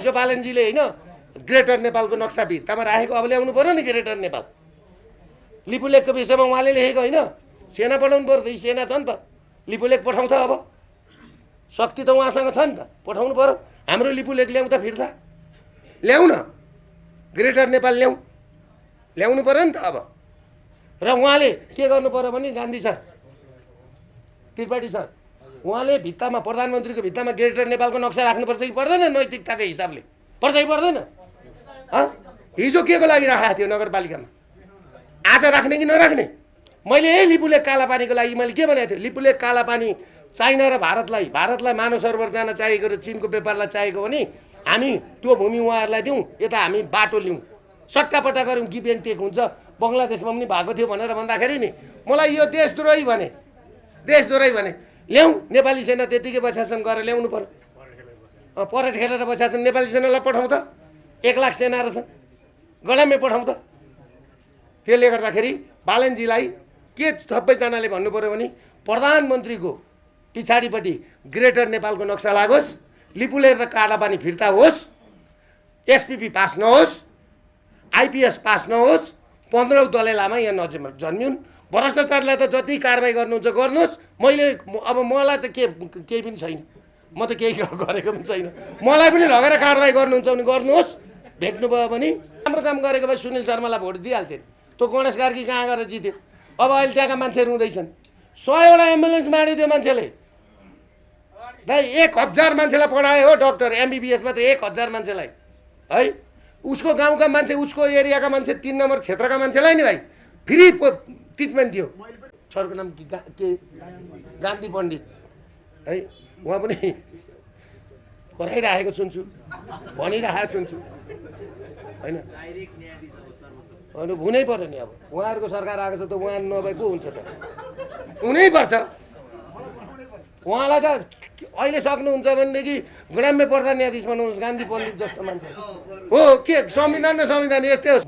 जो बालनजीले हैन ग्रेटर नेपालको नक्सा भित्तामा राखेको अब ल्याउनु पर्यो नि ग्रेटर नेपाल। लिपुलेखको विषयमा उहाँले लेखेको हैन सेना पठाउनु पर्यो त, सेना छ नि त, लिपुलेख पठाउँछ अब शक्ति त उहाँसँग छ नि त, पठाउनु पर्यो। हाम्रो लिपुलेख ल्याउँ त फिर्ता ल्याउ न, ग्रेटर नेपाल ल्याउनु पर्यो नि त अब। र उहाँले के गर्नु पर्यो भने गान्धी सर, त्रिपाठी सर, उहाँले भित्तामा प्रधानमन्त्रीको भित्तामा ग्रेटर नेपालको नक्सा राख्नुपर्छ कि पर्दैन? नैतिकताको हिसाबले पर्छ कि पर्दैन? हिजो के को लागि राखेको थियो नगरपालिकामा, आज राख्ने कि नराख्ने? मैले यही लिपुलेख कालापानीको लागि मैले के भनेको थिएँ, लिपुलेख कालापानी चाइना र भारतलाई मानव सरोवर जान चाहिएको र चिनको व्यापारलाई चाहिएको भने हामी त्यो भूमि उहाँहरूलाई दिउँ, यता हामी बाटो लिउँ, सट्टापट्टा गऱ्यौँ, गिभ एन्ड टेक हुन्छ। बङ्गलादेशमा पनि भएको थियो भनेर भन्दाखेरि नि मलाई यो देशद्रोही भने ल्याउँ, नेपाली सेना त्यतिकै प्रशासन गरेर ल्याउनु पर्यो। परेड खेलेर प्रशासन नेपाली सेनालाई पठाउँ त, 1 लाख सेनाहरू छन्, गडामै पठाउँ त। त्यसले गर्दाखेरि बालनजीलाई के सबैजनाले भन्नु पर्यो भने प्रधानमन्त्रीको पछाडिपट्टि ग्रेटर नेपालको नक्सा लागोस्, लिपुलेख र कालापानी फिर्ता होस्, एसपिपी पास नहोस्, आइपिएस पास नहोस्, 15औं दलाइ लामा यहाँ नजन्मिउन्। भ्रष्टाचारलाई त जति कारबाही गर्नुहुन्छ गर्नुहोस्, मलाई त केही पनि छैन, म त केही गरेको पनि छैन, मलाई पनि लगेर कारबाही गर्नुहुन्छ भने गर्नुहोस्। भेट्नुभयो भने राम्रो काम गरेको भए सुनिल शर्मालाई भोट दिइहाल्थ्यो नि, त्यो गणेश कार्की कहाँ गएर जित्यो। अब अहिले त्यहाँका मान्छे रुँदैछन्, 100वटा एम्बुलेन्स माड्यो त्यो मान्छेले, दाइ 1000 मान्छेलाई पढायो हो डक्टर, एमबिबिएसमा त 1000 मान्छेलाई है। उसको गाउँका मान्छे, उसको एरियाका मान्छे, 3 नम्बर क्षेत्रका मान्छेलाई नि भाइ फ्री ट्रिटमेन्ट थियो। सरको नाम के गान्धी पण्डित है, उहाँ पनि कराइरहेको सुन्छु, भनिरहेको सुन्छु होइन। अनि हुनै पर्यो नि, अब उहाँहरूको सरकार आएको छ त उहाँ नभए को हुन्छ त, हुनैपर्छ। उहाँलाई त अहिले सक्नुहुन्छ भनेदेखि ग्राम्य प्रधान न्यायाधीश बनाउनुहोस्, गान्धी पण्डित जस्तो मान्छे हो। के संविधान र संविधान यस्तै हो।